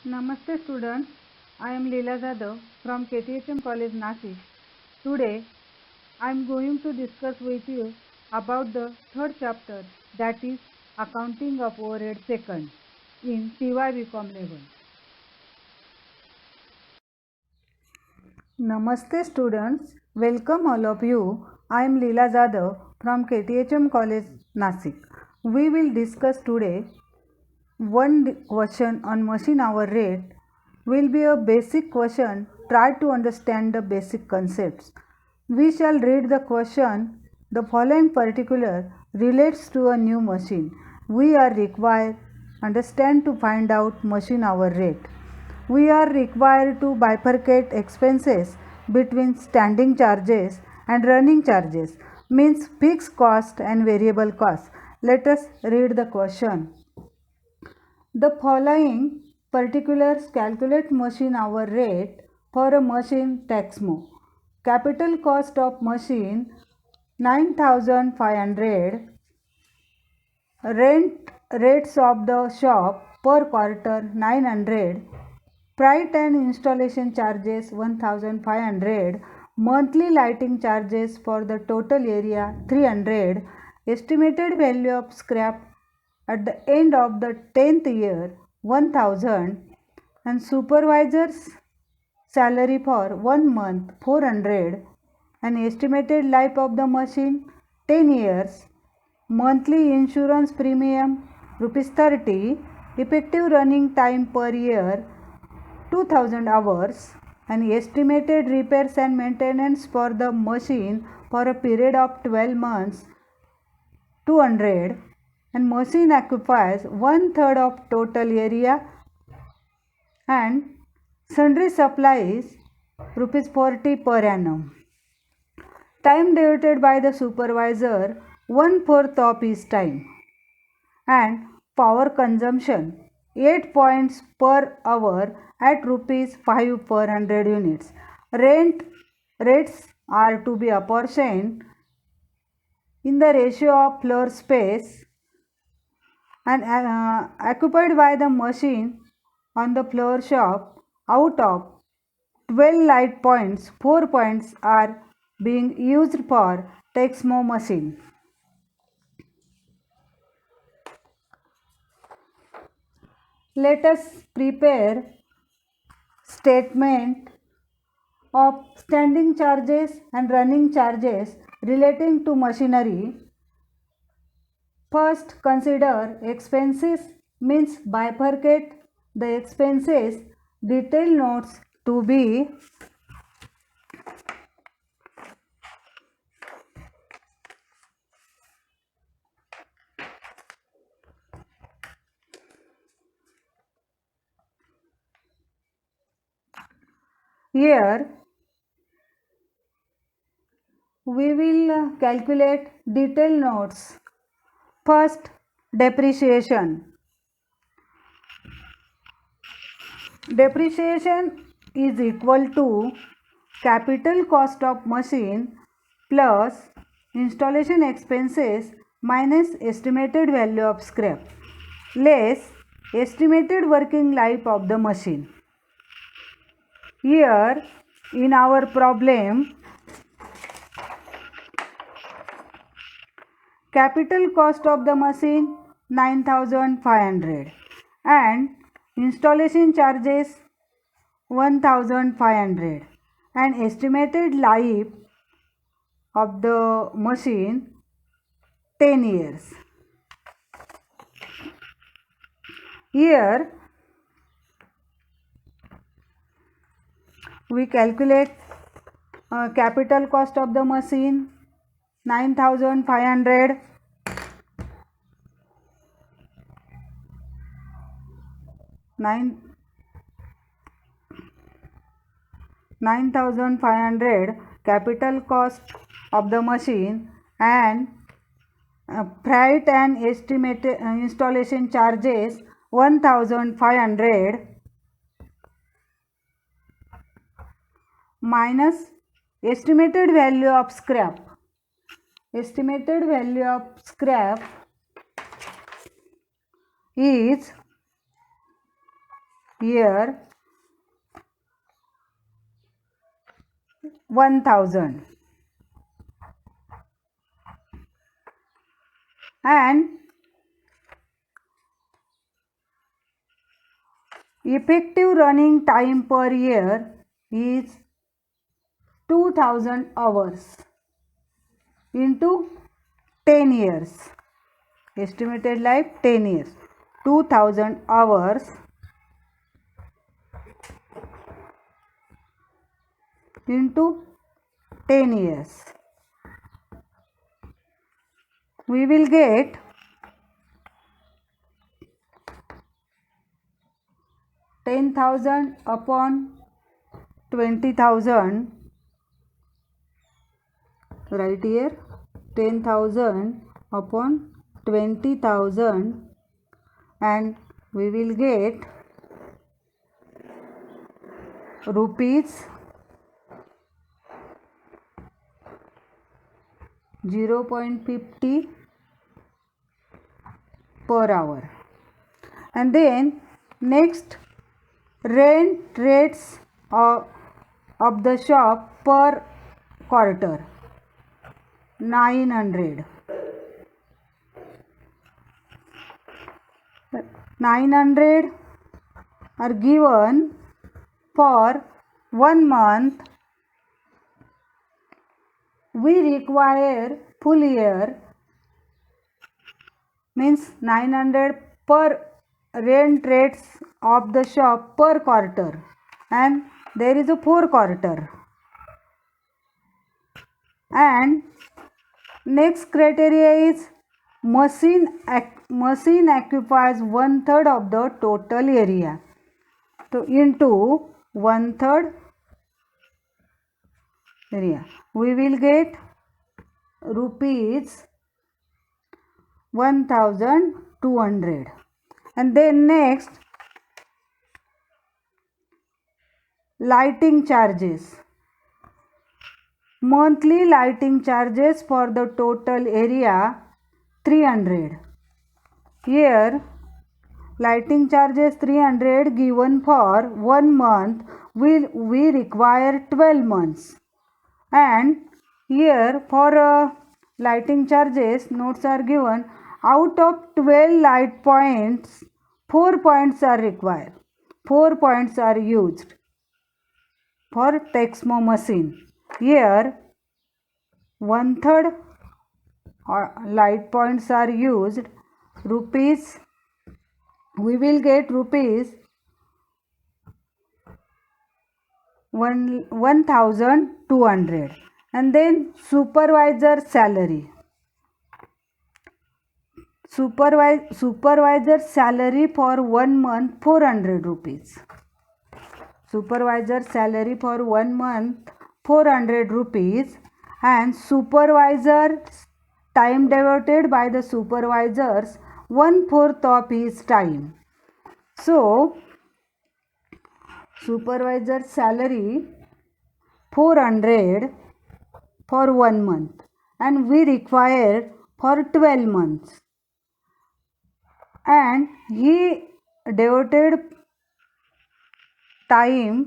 Namaste students, I am Leela Jadhav from KTHM College Nasik. Today I am going to discuss with you about the third chapter, that is accounting of overhead second in TY BCom level. Namaste students, welcome all of you. I am Leela Jadhav from KTHM College Nasik. We will discuss today one question on machine hour rate will be a basic question. Try to understand the basic concepts. We shall read the question. The following particular relates to a new machine. We are required understand to find out machine hour rate. We are required to bifurcate expenses between standing charges and running charges, means fixed cost and variable cost. Let us read the question. The following particulars calculate machine hour rate for a machine Texmo. Capital cost of machine 9500. Rent rates of the shop per quarter 900. Freight and installation charges 1500. Monthly lighting charges for the total area 300. Estimated value of scrap at the end of the 10th year 1000. And supervisor's salary for 1 month 400. And estimated life of the machine 10 years. Monthly insurance premium rupees 30. Effective running time per year 2000 hours. And estimated repairs and maintenance for the machine for a period of 12 months 200. And machine occupies 1/3 of total area. And sundry supplies rupees 40 per annum. Time devoted by the supervisor 1/4 of his time. And power consumption 8 points per hour at rupees 5 per 100 units. Rent rates are to be apportioned in the ratio of floor space and occupied by the machine on the floor shop. Out of 12 light points, 4 points are being used for Texmo machine. Let us prepare statement of standing charges and running charges relating to machinery. First, consider expenses, means bifurcate the expenses. Detailed notes to be here. We will calculate detailed notes. First, depreciation. Depreciation is equal to capital cost of machine plus installation expenses minus estimated value of scrap less estimated working life of the machine. Here in our problem, capital cost of the machine 9500 and installation charges 1500 and estimated life of the machine 10 years. Here we calculate capital cost of the machine 9500 9500 capital cost of the machine and freight and estimated installation charges 1500 minus estimated value of scrap. Estimated value of scrap is here 1000, and effective running time per year is 2000 hours into 10 years. Estimated life 10 years. 2000 hours into 10 years. We will get 10,000 upon 20,000. Right here 10,000 upon 20,000, and we will get rupees 0.50 per hour. And then next, rent rates of the shop per quarter 900. 900 are given for 1 month. We require full year, means 900 per rent rates of the shop per quarter, and there is a 4 quarter. And next criteria is machine occupies 1/3 of the total area. So into 1/3 area, we will get rupees 1200. And then next, lighting charges. Monthly lighting charges for the total area 300. Here lighting charges 300 given for 1 month. We require 12 months. And here for lighting charges, notes are given. Out of 12 light points, 4 points are required. 4 points are used for Texmo machine. Here 1/3 light points are used. Rupees, we will get rupees 1200. And then supervisor salary. Supervisor salary for 1 month 400 rupees. Supervisor salary for 1 month 400 rupees, and supervisor time devoted by the supervisors 1/4 of his time. So supervisor salary 400 for 1 month, and we require for 12 months, and he devoted time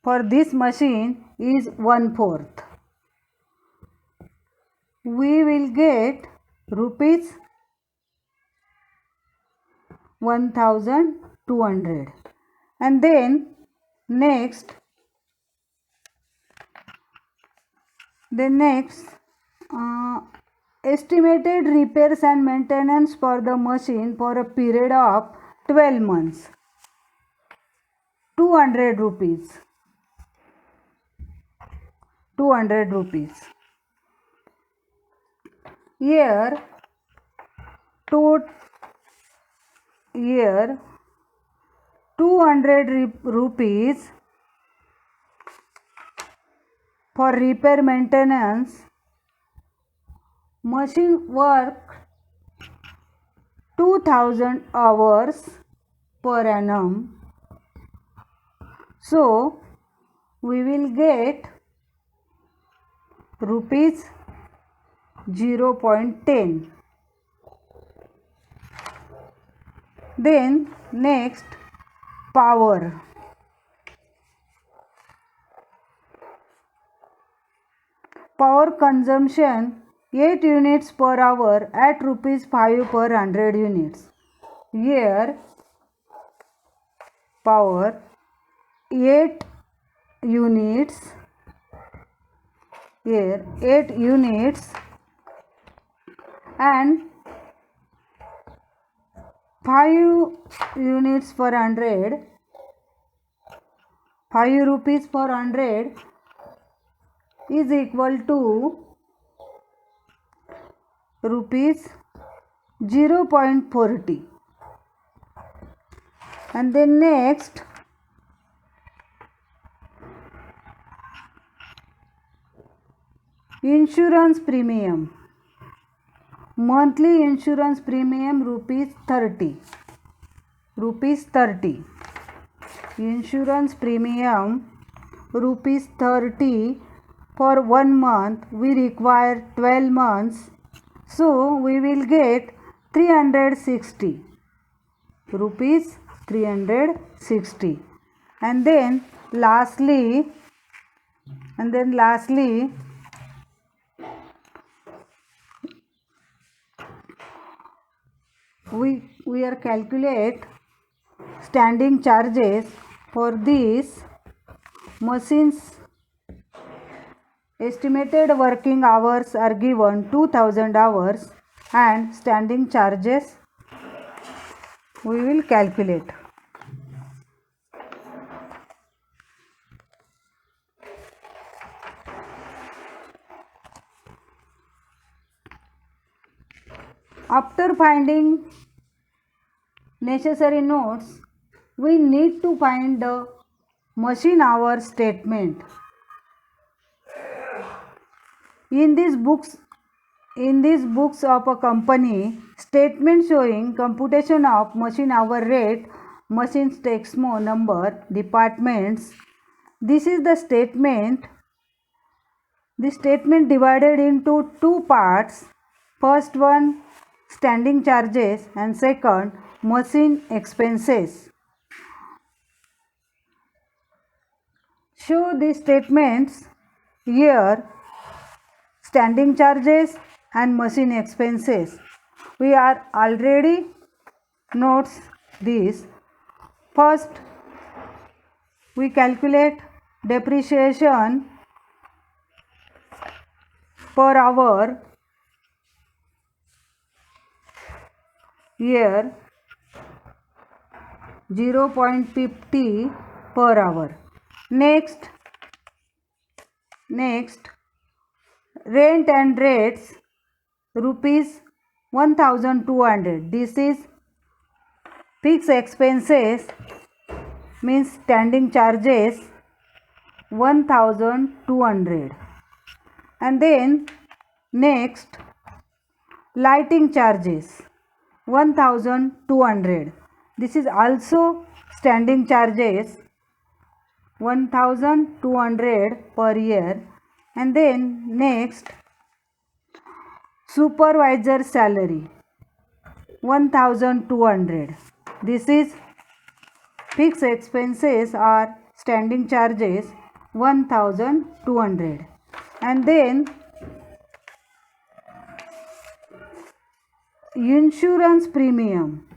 for this machine is 1/4. We will get rupees 1200. And then next, estimated repairs and maintenance for the machine for a period of 12 months 200 rupees. 200 rupees. Here 200 rupees for repair maintenance. Machine work 2000 hours per annum. So we will get rupees 0.10. Then next, power. Power consumption 8 units per hour at rupees 5 per 100 units. Here power 8 units, here 8 units and 5 units per 100, 5 rupees per 100 is equal to rupees 0.40. And then next, insurance premium. Monthly insurance premium rupees 30. Rupees 30. Insurance premium rupees 30 for 1 month. We require 12 months. So we will get 360 rupees, 360. And then lastly we are calculate standing charges for these machines. Estimated working hours are given 2000 hours and standing charges we will calculate. After finding necessary notes, we need to find the machine hour statement. In these books of a company, statement showing computation of machine hour rate, machines TXMO number, departments. This is the statement. The statement divided into two parts. First one, standing charges, and second, machine expenses. Show the statements here. Standing charges and machine expenses. We are already notes this. First, we calculate depreciation per hour. Here 0.50 per hour. Next, rent and rates rupees 1200. This is fixed expenses, means standing charges 1200. And then next, lighting charges 1200. This is also standing charges 1200 per year. And then next, supervisor salary 1200. This is fixed expenses or standing charges 1200. And then insurance premium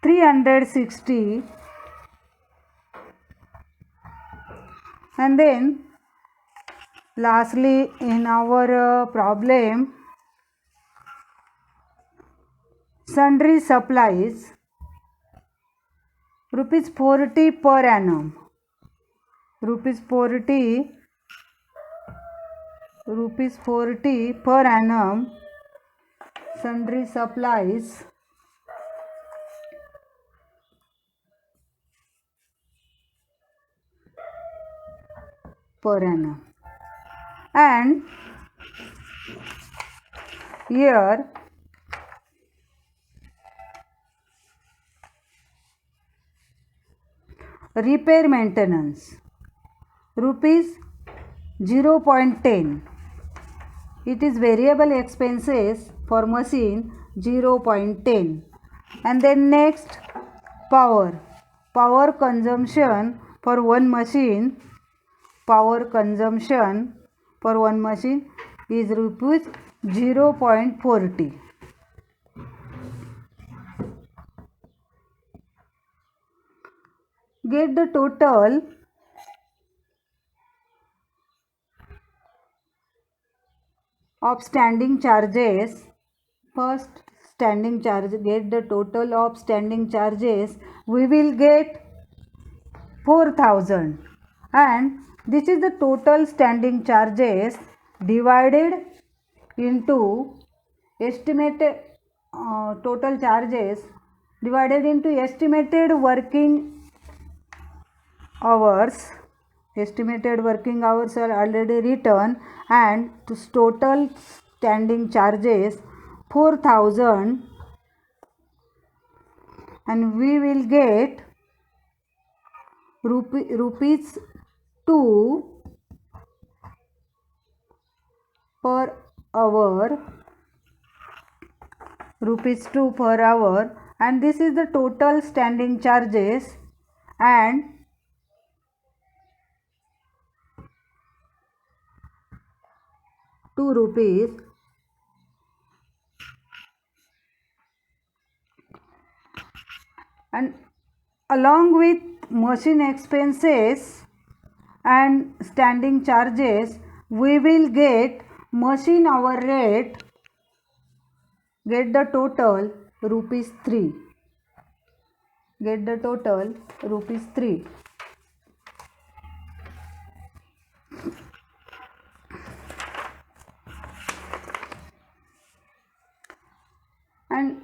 360. And then lastly, in our problem, sundry supplies rupees 40 per annum. Rupees 40 per annum, sundry supplies per annum. And here repair maintenance rupees 0.10. it is variable expenses for machine 0.10. And then next, power consumption for one machine, power consumption for one machine is rupees 0.40. Get the total of standing charges. First standing charge, get the total of standing charges. We will get 4,000, and this is the total standing charges divided into estimated total charges divided into estimated working hours. Estimated working hours are already written, and this total standing charges 4,000, and we will get rupees 2 per hour, rupees 2 per hour, and this is the total standing charges, and ₹2. And along with machine expenses and standing charges, we will get machine hour rate. Get the total ₹3. Get the total ₹3. And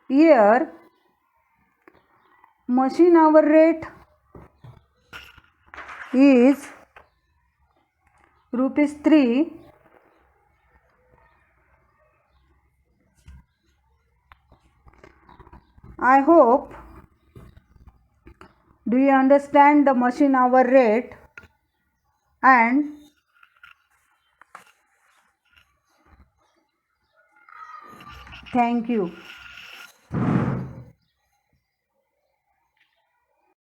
here machine hour rate is ₹3. I hope do you understand the machine hour rate, and thank you.